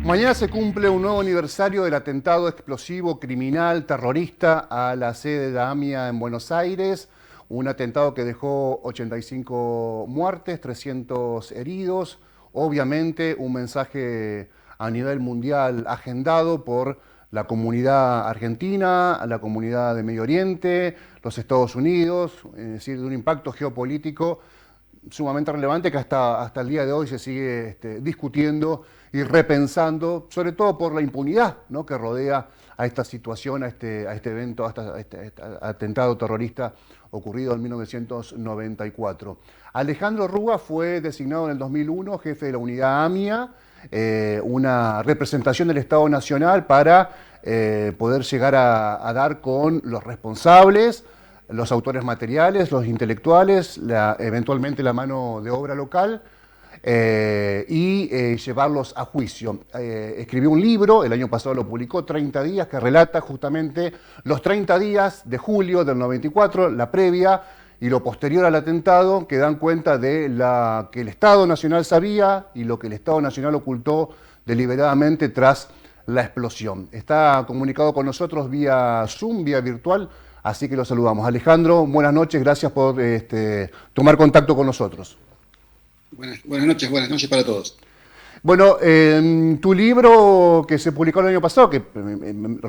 Mañana se cumple un nuevo aniversario del atentado explosivo criminal terrorista a la sede de la AMIA en Buenos Aires, un atentado que dejó 85 muertes, 300 heridos, obviamente un mensaje a nivel mundial agendado por la comunidad argentina, la comunidad de Medio Oriente, los Estados Unidos, es decir, de un impacto geopolítico sumamente relevante que hasta el día de hoy se sigue discutiendo y repensando, sobre todo por la impunidad, ¿no?, que rodea a esta situación, a este evento, a este atentado terrorista ocurrido en 1994. Alejandro Rúa fue designado en el 2001 jefe de la unidad AMIA, una representación del Estado Nacional para poder llegar a dar con los responsables, los autores materiales, los intelectuales, eventualmente la mano de obra local, y llevarlos a juicio. Escribió un libro, el año pasado lo publicó, 30 días, que relata justamente los 30 días de julio del 94, la previa y lo posterior al atentado, que dan cuenta de que el Estado Nacional sabía y lo que el Estado Nacional ocultó deliberadamente tras la explosión. Está comunicado con nosotros vía Zoom, vía virtual, así que lo saludamos. Alejandro, buenas noches, gracias por tomar contacto con nosotros. Buenas noches para todos. Bueno, tu libro que se publicó el año pasado, que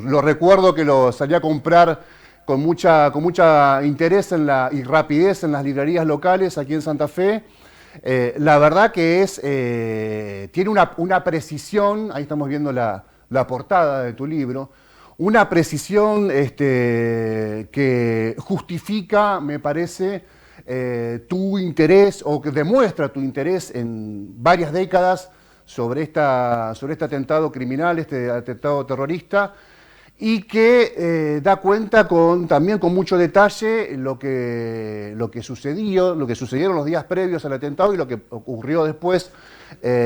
lo recuerdo que lo salí a comprar con mucha interés y rapidez en las librerías locales aquí en Santa Fe. La verdad que tiene una precisión, ahí estamos viendo la portada de tu libro, una precisión que justifica, me parece, tu interés, o que demuestra tu interés en varias décadas sobre este atentado criminal, este atentado terrorista, y que da cuenta también con mucho detalle lo que sucedieron los días previos al atentado y lo que ocurrió después,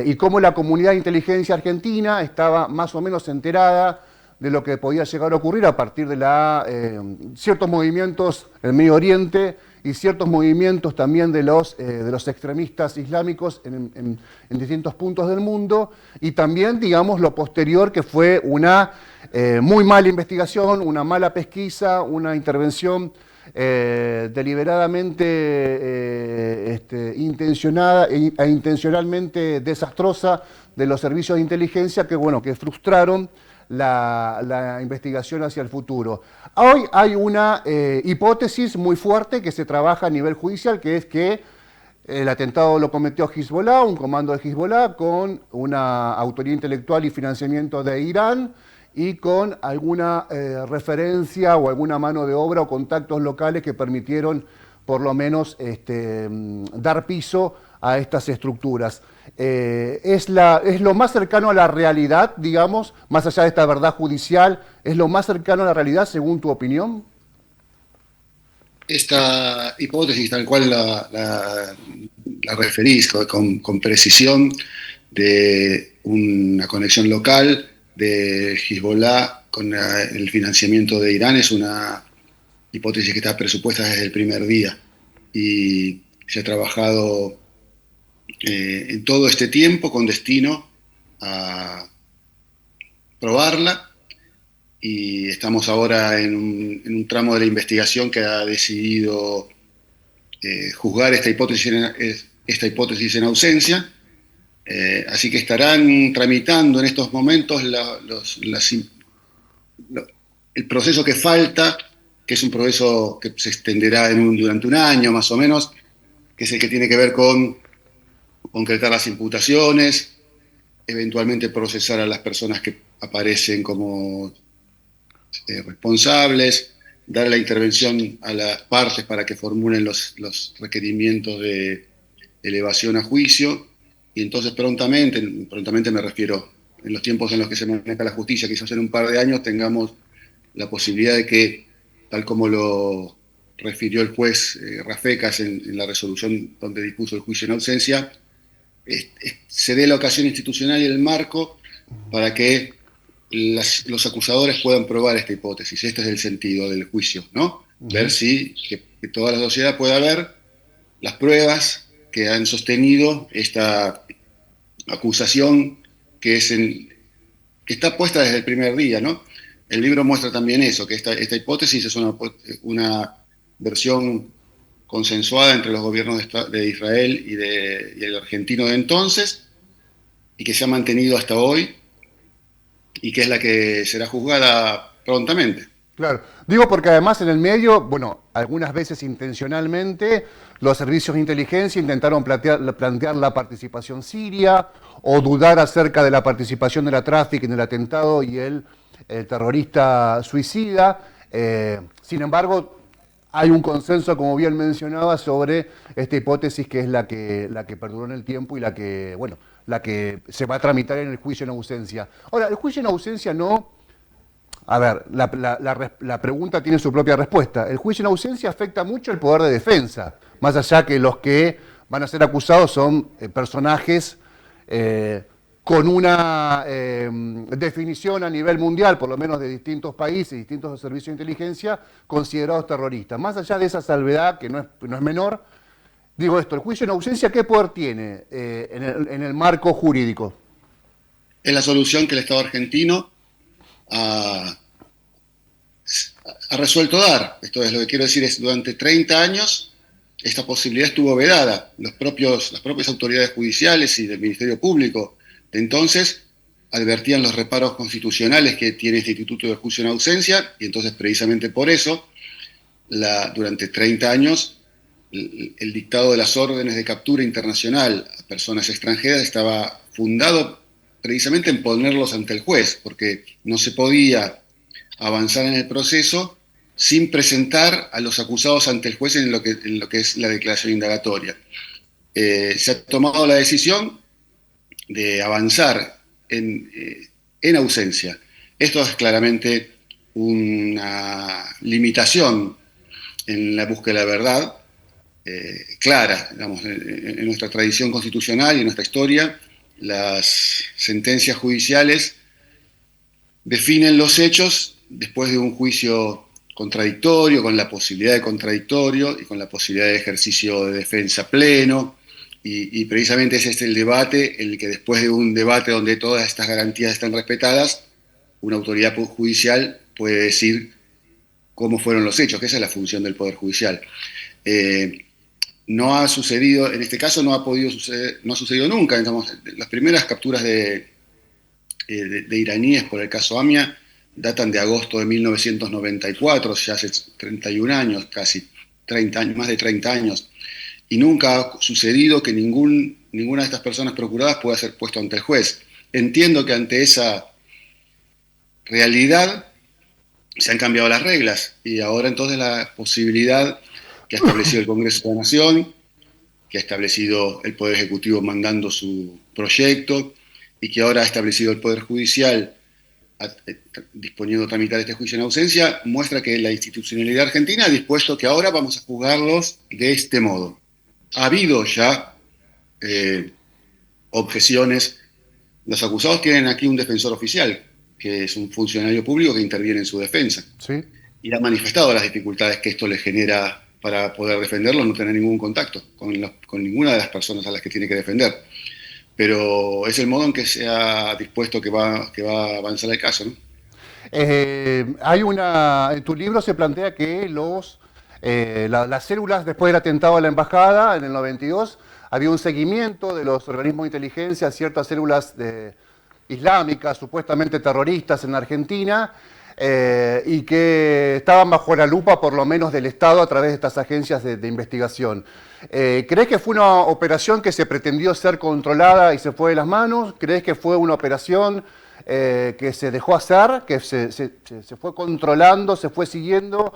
y cómo la comunidad de inteligencia argentina estaba más o menos enterada de lo que podía llegar a ocurrir a partir de ciertos movimientos en Medio Oriente y ciertos movimientos también de los extremistas islámicos en distintos puntos del mundo, y también, digamos, lo posterior, que fue una muy mala investigación, una mala pesquisa, una intervención deliberadamente intencionada e intencionalmente desastrosa de los servicios de inteligencia que frustraron la investigación hacia el futuro. Hoy hay una hipótesis muy fuerte que se trabaja a nivel judicial, que es que el atentado lo cometió Hezbollah, un comando de Hezbollah, con una autoría intelectual y financiamiento de Irán, y con alguna referencia o alguna mano de obra o contactos locales que permitieron por lo menos dar piso a estas estructuras. Es lo más cercano a la realidad, digamos, más allá de esta verdad judicial, es lo más cercano a la realidad según tu opinión. Esta hipótesis, tal cual la referís con precisión, de una conexión local de Hezbollah con el financiamiento de Irán, es una hipótesis que está presupuesta desde el primer día y se ha trabajado en todo este tiempo con destino a probarla, y estamos ahora en un tramo de la investigación que ha decidido juzgar esta hipótesis en ausencia. Así que estarán tramitando en estos momentos el proceso que falta, que es un proceso que se extenderá durante un año más o menos, que es el que tiene que ver con concretar las imputaciones, eventualmente procesar a las personas que aparecen como responsables, dar la intervención a las partes para que formulen los requerimientos de elevación a juicio, y entonces prontamente me refiero en los tiempos en los que se maneja la justicia, quizás en un par de años tengamos la posibilidad de que, tal como lo refirió el juez Rafecas en la resolución donde dispuso el juicio en ausencia, se dé la ocasión institucional y el marco para que los acusadores puedan probar esta hipótesis. Este es el sentido del juicio, ¿no? Ver si que toda la sociedad pueda ver las pruebas que han sostenido esta acusación, que es que está puesta desde el primer día, ¿no? El libro muestra también eso, que esta hipótesis es una versión consensuada entre los gobiernos de Israel y el argentino de entonces, y que se ha mantenido hasta hoy, y que es la que será juzgada prontamente. Claro, digo porque además en el medio, bueno, algunas veces intencionalmente, los servicios de inteligencia intentaron plantear la participación siria o dudar acerca de la participación de la Traffic en el atentado y el terrorista suicida. Sin embargo, hay un consenso, como bien mencionaba, sobre esta hipótesis que es la que perduró en el tiempo y la que, bueno, la que se va a tramitar en el juicio en ausencia. Ahora, el juicio en ausencia no. A ver, la pregunta tiene su propia respuesta. El juicio en ausencia afecta mucho el poder de defensa, más allá que los que van a ser acusados son personajes con una definición a nivel mundial, por lo menos de distintos países, distintos servicios de inteligencia, considerados terroristas. Más allá de esa salvedad, que no es menor, digo esto, el juicio en ausencia, ¿qué poder tiene en el marco jurídico? Es la solución que el Estado argentino ha, ha resuelto dar. Esto es lo que quiero decir, es durante 30 años esta posibilidad estuvo vedada. Las propias autoridades judiciales y del Ministerio Público de entonces advertían los reparos constitucionales que tiene este instituto de juicio en ausencia, y entonces precisamente por eso, durante 30 años, el dictado de las órdenes de captura internacional a personas extranjeras estaba fundado precisamente en ponerlos ante el juez, porque no se podía avanzar en el proceso sin presentar a los acusados ante el juez en lo que es la declaración indagatoria. Se ha tomado la decisión de avanzar en ausencia. Esto es claramente una limitación en la búsqueda de la verdad, clara, digamos, en nuestra tradición constitucional y en nuestra historia. Las sentencias judiciales definen los hechos después de un juicio contradictorio, con la posibilidad de contradictorio y con la posibilidad de ejercicio de defensa pleno, y precisamente ese es el debate, en el que después de un debate donde todas estas garantías están respetadas, una autoridad judicial puede decir cómo fueron los hechos, que esa es la función del Poder Judicial. No ha sucedido, en este caso no ha podido suceder, no ha sucedido nunca. Digamos, las primeras capturas de iraníes por el caso AMIA datan de agosto de 1994, ya hace 31 años, casi 30 años, más de 30 años, y nunca ha sucedido que ninguna de estas personas procuradas pueda ser puesto ante el juez. Entiendo que ante esa realidad se han cambiado las reglas, y ahora entonces la posibilidad que ha establecido el Congreso de la Nación, que ha establecido el Poder Ejecutivo mandando su proyecto, y que ahora ha establecido el Poder Judicial disponiendo a tramitar este juicio en ausencia, muestra que la institucionalidad argentina ha dispuesto que ahora vamos a juzgarlos de este modo. Ha habido ya objeciones. Los acusados tienen aquí un defensor oficial, que es un funcionario público que interviene en su defensa. Sí. Y ha manifestado las dificultades que esto les genera para poder defenderlos, no tener ningún contacto con ninguna de las personas a las que tiene que defender. Pero es el modo en que se ha dispuesto que va a avanzar el caso, ¿no? En tu libro se plantea que las células después del atentado a la embajada en el 92, había un seguimiento de los organismos de inteligencia a ciertas células islámicas, supuestamente terroristas en Argentina, y que estaban bajo la lupa por lo menos del Estado a través de estas agencias de investigación. ¿Crees que fue una operación que se pretendió ser controlada y se fue de las manos? ¿Crees que fue una operación que se dejó hacer, que se fue controlando, se fue siguiendo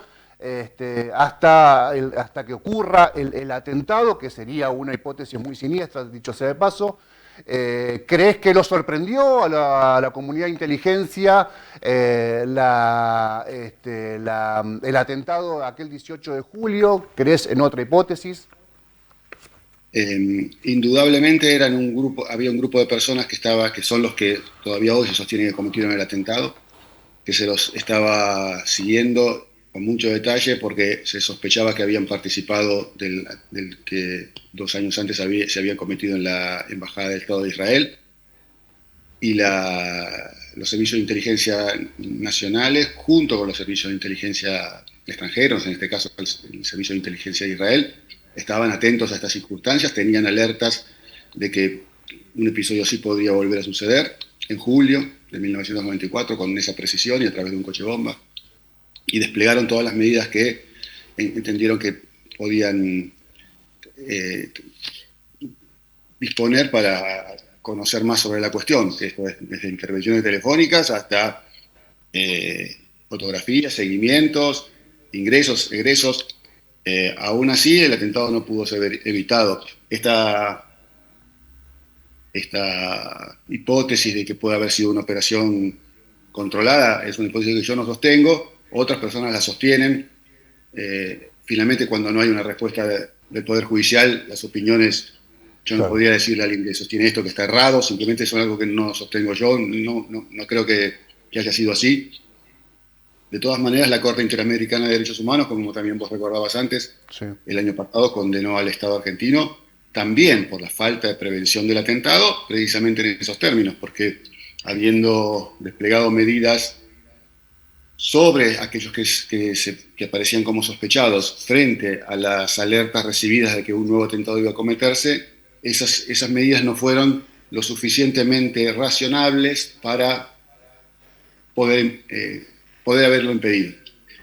hasta que ocurra el atentado, que sería una hipótesis muy siniestra, dicho sea de paso? ¿Crees que lo sorprendió a la comunidad de inteligencia el atentado de aquel 18 de julio? ¿Crees en otra hipótesis? Indudablemente había un grupo de personas que son los que todavía hoy se sostienen que cometieron el atentado, que se los estaba siguiendo con mucho detalle porque se sospechaba que habían participado del que 2 años antes se había cometido en la Embajada del Estado de Israel. Y los servicios de inteligencia nacionales, junto con los servicios de inteligencia extranjeros, en este caso el Servicio de Inteligencia de Israel, estaban atentos a estas circunstancias, tenían alertas de que un episodio así podría volver a suceder en julio de 1994 con esa precisión y a través de un coche bomba, y desplegaron todas las medidas que entendieron que podían disponer para conocer más sobre la cuestión, que esto es desde intervenciones telefónicas hasta fotografías, seguimientos, ingresos, egresos. Aún así, el atentado no pudo ser evitado. Esta hipótesis de que puede haber sido una operación controlada es una hipótesis que yo no sostengo, otras personas la sostienen. Finalmente, cuando no hay una respuesta del Poder Judicial, las opiniones, yo no podría decirle a alguien que sostiene esto que está errado, simplemente son algo que no sostengo yo, no creo que haya sido así. De todas maneras, la Corte Interamericana de Derechos Humanos, como también vos recordabas antes, sí, el año pasado condenó al Estado argentino también por la falta de prevención del atentado, precisamente en esos términos, porque habiendo desplegado medidas sobre aquellos que aparecían como sospechados frente a las alertas recibidas de que un nuevo atentado iba a cometerse, esas medidas no fueron lo suficientemente razonables para poder haberlo impedido.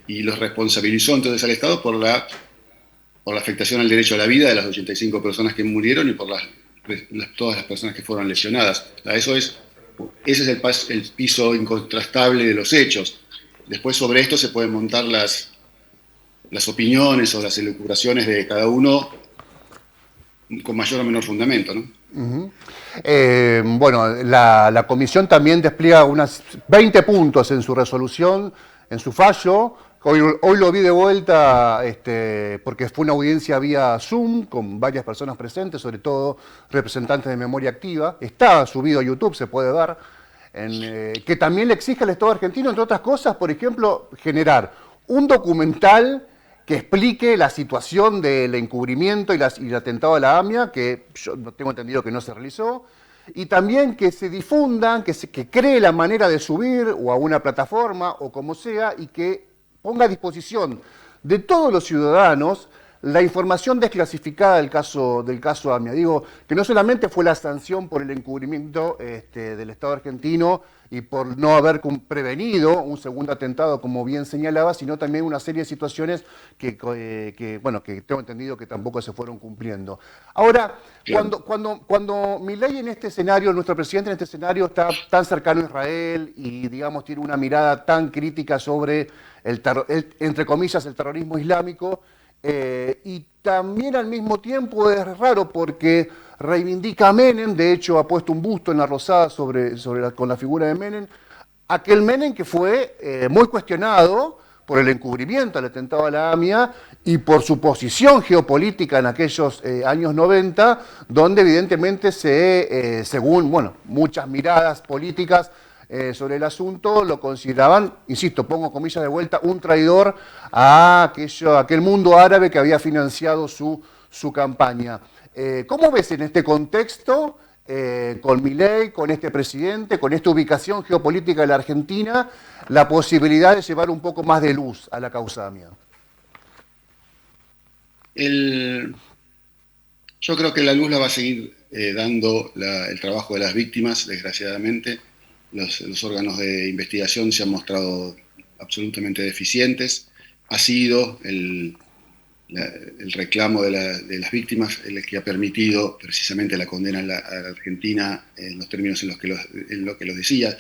Y los responsabilizó entonces al Estado por la afectación al derecho a la vida de las 85 personas que murieron y por todas las personas que fueron lesionadas. Ese es el piso incontrastable de los hechos. Después sobre esto se pueden montar las opiniones o las elucubraciones de cada uno con mayor o menor fundamento, ¿no? Uh-huh. Bueno, la comisión también despliega unas 20 puntos en su resolución, en su fallo. Hoy lo vi de vuelta porque fue una audiencia vía Zoom con varias personas presentes, sobre todo representantes de memoria activa. Está subido a YouTube, se puede ver. Que también le exige al Estado argentino, entre otras cosas, por ejemplo, generar un documental que explique la situación del encubrimiento y el atentado a la AMIA, que yo tengo entendido que no se realizó, y también que se difundan, que cree la manera de subir o a una plataforma o como sea, y que ponga a disposición de todos los ciudadanos la información desclasificada del caso AMIA. Digo, que no solamente fue la sanción por el encubrimiento del Estado argentino y por no haber prevenido un segundo atentado, como bien señalaba, sino también una serie de situaciones que tengo entendido que tampoco se fueron cumpliendo. Ahora, cuando Milei en este escenario, nuestro presidente en este escenario está tan cercano a Israel y, digamos, tiene una mirada tan crítica sobre entre comillas, el terrorismo islámico, y también al mismo tiempo es raro porque reivindica a Menem, de hecho ha puesto un busto en la Rosada con la figura de Menem, aquel Menem que fue muy cuestionado por el encubrimiento al atentado a la AMIA y por su posición geopolítica en aquellos años 90, donde evidentemente según muchas miradas políticas sobre el asunto, lo consideraban, insisto, pongo comillas de vuelta, un traidor a aquel mundo árabe que había financiado su campaña. ¿Cómo ves en este contexto, con Milei, con este presidente, con esta ubicación geopolítica de la Argentina, la posibilidad de llevar un poco más de luz a la causa AMIA? Yo creo que la luz la va a seguir dando el trabajo de las víctimas, desgraciadamente. Los órganos de investigación se han mostrado absolutamente deficientes. Ha sido el reclamo de las víctimas el que ha permitido precisamente la condena a la Argentina en los términos en lo que lo decías,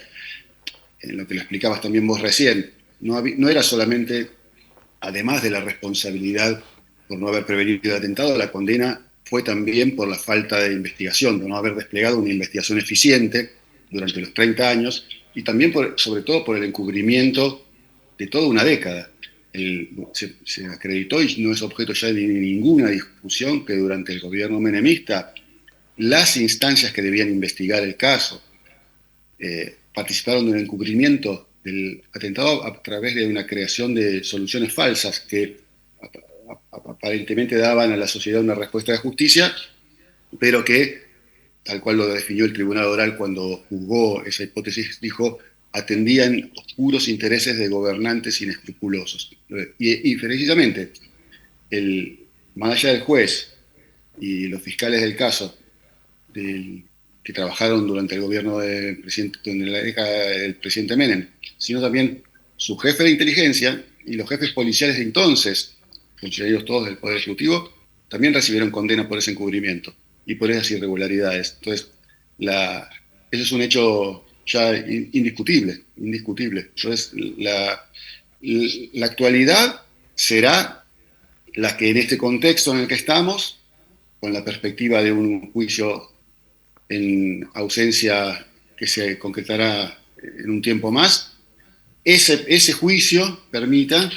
en lo que lo explicabas también vos recién. No era solamente, además de la responsabilidad por no haber prevenido el atentado, la condena fue también por la falta de investigación, de no haber desplegado una investigación eficiente durante los 30 años, y también sobre todo por el encubrimiento de toda una década. Se acreditó, y no es objeto ya de ninguna discusión, que durante el gobierno menemista las instancias que debían investigar el caso participaron del encubrimiento del atentado a través de una creación de soluciones falsas que aparentemente daban a la sociedad una respuesta de justicia, pero que, tal cual lo definió el Tribunal Oral cuando juzgó esa hipótesis, dijo atendían oscuros intereses de gobernantes inescrupulosos. Y precisamente, más allá del juez y los fiscales del caso, que trabajaron durante el gobierno durante la década del presidente Menem, sino también su jefe de inteligencia y los jefes policiales de entonces, funcionarios todos del Poder Ejecutivo, también recibieron condena por ese encubrimiento y por esas irregularidades. Entonces, eso es un hecho ya indiscutible, indiscutible. Entonces, la actualidad será la que en este contexto en el que estamos, con la perspectiva de un juicio en ausencia que se concretará en un tiempo más, ese juicio permita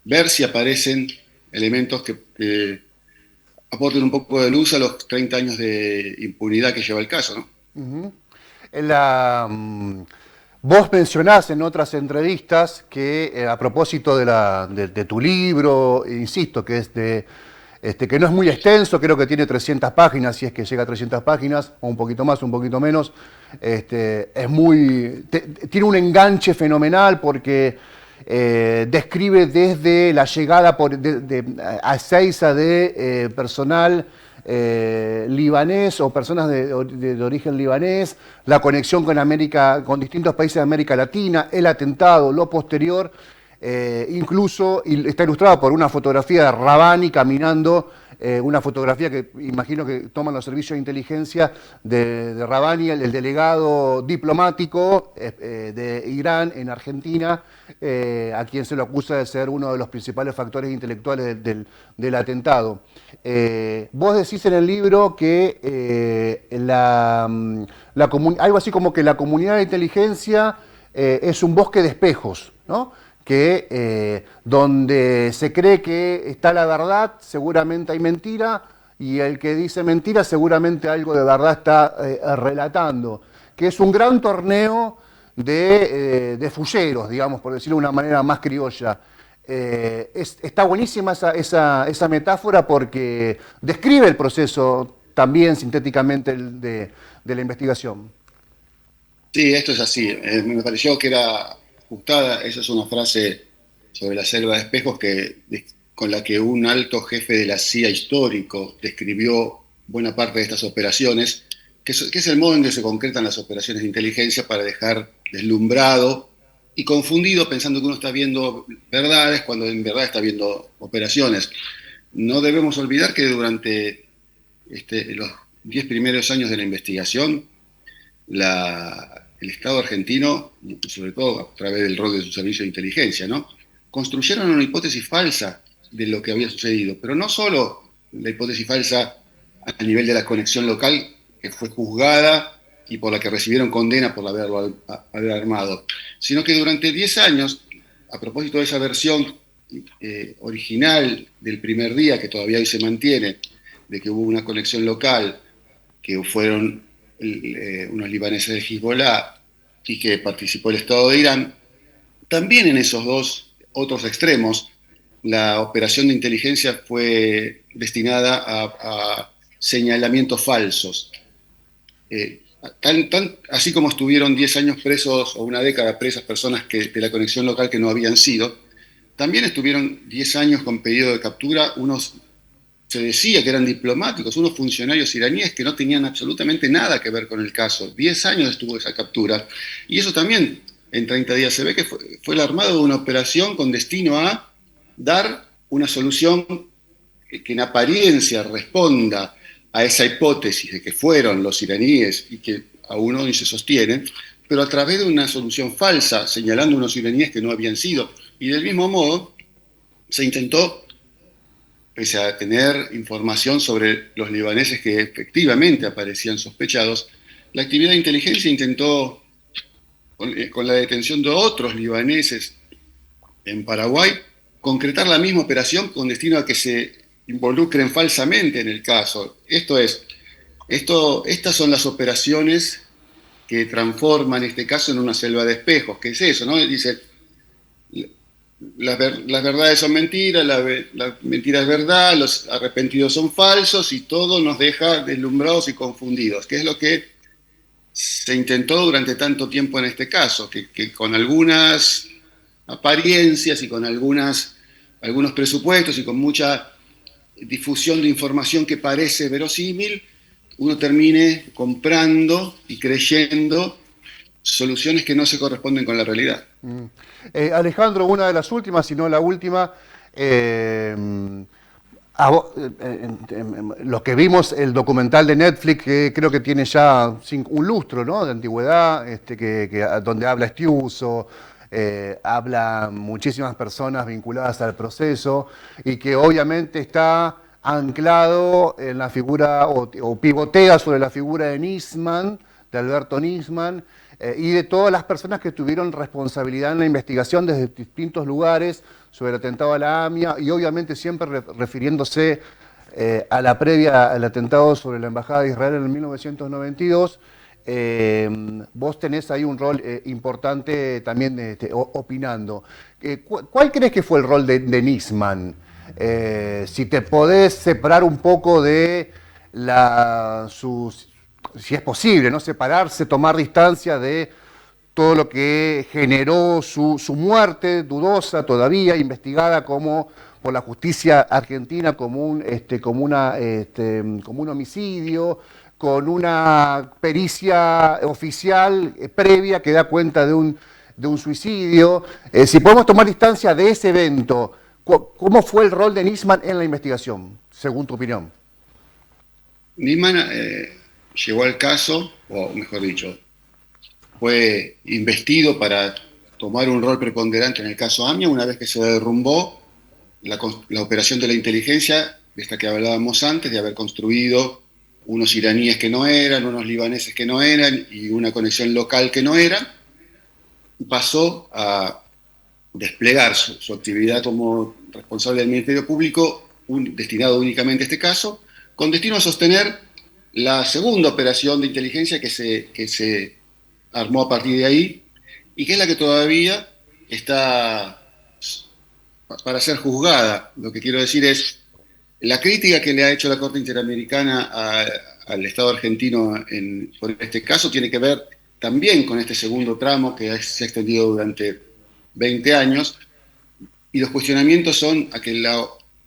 ver si aparecen elementos que aporten un poco de luz a los 30 años de impunidad que lleva el caso, ¿no? Uh-huh. Vos mencionás en otras entrevistas que a propósito de tu libro, insisto, que es que no es muy extenso, creo que tiene 300 páginas, si es que llega a 300 páginas, o un poquito más, un poquito menos, tiene un enganche fenomenal porque describe desde la llegada a Ezeiza de personal libanés o personas de origen libanés, la conexión con distintos países de América Latina, el atentado, lo posterior, incluso está ilustrado por una fotografía de Rabani caminando, una fotografía que imagino que toman los servicios de inteligencia de Rabani, el delegado diplomático de Irán en Argentina, a quien se lo acusa de ser uno de los principales factores intelectuales del atentado. Vos decís en el libro que algo así como que la comunidad de inteligencia es un bosque de espejos, ¿no? Que donde se cree que está la verdad, seguramente hay mentira, y el que dice mentira, seguramente algo de verdad está relatando, que es un gran torneo de fulleros, digamos, por decirlo de una manera más criolla. Está buenísima esa metáfora porque describe el proceso también sintéticamente de la investigación. Sí, esto es así. Me pareció que era ajustada. Esa es una frase sobre la selva de espejos con la que un alto jefe de la CIA histórico describió buena parte de estas operaciones, que es el modo en que se concretan las operaciones de inteligencia para dejar deslumbrado y confundido pensando que uno está viendo verdades cuando en verdad está viendo operaciones. No debemos olvidar que durante los 10 primeros años de la investigación, el Estado argentino, sobre todo a través del rol de su servicio de inteligencia, ¿no?, construyeron una hipótesis falsa de lo que había sucedido, pero no solo la hipótesis falsa a nivel de la conexión local, que fue juzgada y por la que recibieron condena por haber armado, sino que durante 10 años, a propósito de esa versión original del primer día, que todavía hoy se mantiene, de que hubo una conexión local, que fueron unos libaneses de Hezbollah y que participó el Estado de Irán, también en esos dos otros extremos, la operación de inteligencia fue destinada a señalamientos falsos. Así como estuvieron 10 años presos o una década presas personas de la conexión local que no habían sido, también estuvieron 10 años con pedido de captura unos, se decía que eran diplomáticos, unos funcionarios iraníes que no tenían absolutamente nada que ver con el caso. 10 años estuvo esa captura. Y eso también en 30 días se ve que fue el armado de una operación con destino a dar una solución que en apariencia responda a esa hipótesis de que fueron los iraníes y que aún hoy se sostienen, pero a través de una solución falsa, señalando unos iraníes que no habían sido. Y del mismo modo se intentó, pese a tener información sobre los libaneses que efectivamente aparecían sospechados, la actividad de inteligencia intentó, con la detención de otros libaneses en Paraguay, concretar la misma operación con destino a que se involucren falsamente en el caso. Estas son las operaciones que transforman este caso en una selva de espejos. ¿Qué es eso, no? Dice, las verdades son mentiras, la mentira es verdad, los arrepentidos son falsos y todo nos deja deslumbrados y confundidos, que es lo que se intentó durante tanto tiempo en este caso, que con algunas apariencias y con algunos presupuestos y con mucha difusión de información que parece verosímil, uno termine comprando y creyendo soluciones que no se corresponden con la realidad. Alejandro, una de las últimas, si no la última, los que vimos el documental de Netflix, que creo que tiene ya un lustro, ¿no?, de antigüedad, donde habla Estiuso, habla muchísimas personas vinculadas al proceso y que obviamente está anclado en la figura o pivotea sobre la figura de Nisman, de Alberto Nisman, y de todas las personas que tuvieron responsabilidad en la investigación desde distintos lugares sobre el atentado a la AMIA y obviamente siempre refiriéndose a la previa al atentado sobre la Embajada de Israel en el 1992. Vos tenés ahí un rol importante también opinando. ¿Cuál crees que fue el rol de Nisman? Si te podés separar un poco de si es posible, ¿no?, separarse, tomar distancia de todo lo que generó su muerte, dudosa todavía, investigada por la justicia argentina como un homicidio, con una pericia oficial previa que da cuenta de un suicidio. Si podemos tomar distancia de ese evento, ¿cómo fue el rol de Nisman en la investigación, según tu opinión? Nisman llegó al caso, o mejor dicho, fue investido para tomar un rol preponderante en el caso AMIA una vez que se derrumbó la operación de la inteligencia, de esta que hablábamos antes, de haber construido unos iraníes que no eran, unos libaneses que no eran y una conexión local que no era. Pasó a desplegar su actividad como responsable del Ministerio Público, destinado únicamente a este caso, con destino a sostener la segunda operación de inteligencia que se armó a partir de ahí y que es la que todavía está para ser juzgada. Lo que quiero decir es, la crítica que le ha hecho la Corte Interamericana al Estado argentino por este caso tiene que ver también con este segundo tramo que se ha extendido durante 20 años, y los cuestionamientos son a que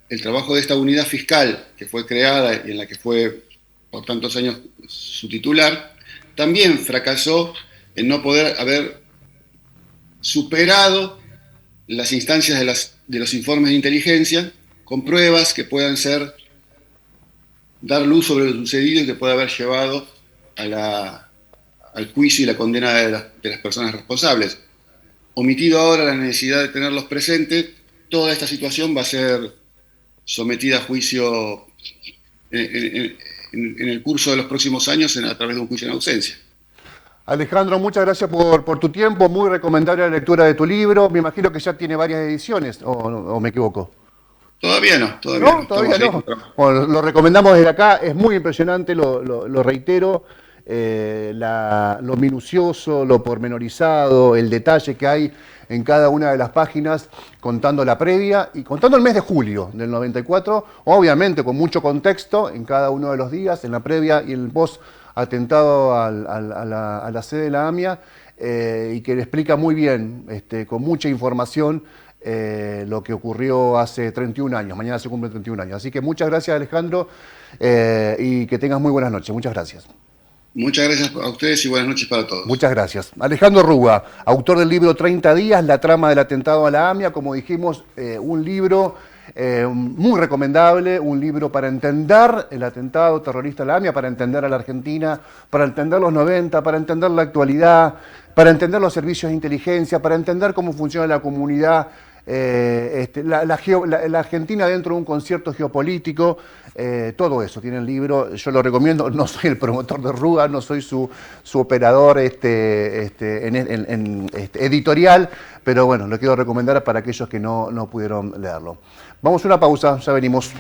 el trabajo de esta unidad fiscal que fue creada y en la que fue por tantos años su titular, también fracasó en no poder haber superado las instancias de los informes de inteligencia con pruebas que puedan dar luz sobre lo sucedido y que pueda haber llevado al juicio y la condena de las personas responsables. Omitido ahora la necesidad de tenerlos presentes, toda esta situación va a ser sometida a juicio en el curso de los próximos años a través de un juicio en ausencia. Alejandro, muchas gracias por tu tiempo, muy recomendable la lectura de tu libro. Me imagino que ya tiene varias ediciones, o me equivoco. Todavía no. Todavía no. Bueno, lo recomendamos desde acá, es muy impresionante, lo reitero, lo minucioso, lo pormenorizado, el detalle que hay en cada una de las páginas, contando la previa y contando el mes de julio del 94, obviamente con mucho contexto en cada uno de los días, en la previa y en el post atentado a la sede de la AMIA, y que le explica muy bien, con mucha información, lo que ocurrió hace 31 años. Mañana se cumplen 31 años. Así que muchas gracias, Alejandro, y que tengas muy buenas noches. Muchas gracias. Muchas gracias a ustedes y buenas noches para todos. Muchas gracias. Alejandro Rúa, autor del libro 30 días, la trama del atentado a la AMIA, como dijimos, un libro muy recomendable, un libro para entender el atentado terrorista a la AMIA, para entender a la Argentina, para entender los 90, para entender la actualidad, para entender los servicios de inteligencia, para entender cómo funciona la comunidad, la Argentina dentro de un concierto geopolítico, todo eso tiene el libro, yo lo recomiendo. No soy el promotor de Rúa, no soy su operador editorial, pero bueno, lo quiero recomendar para aquellos que no pudieron leerlo. Vamos a una pausa, ya venimos.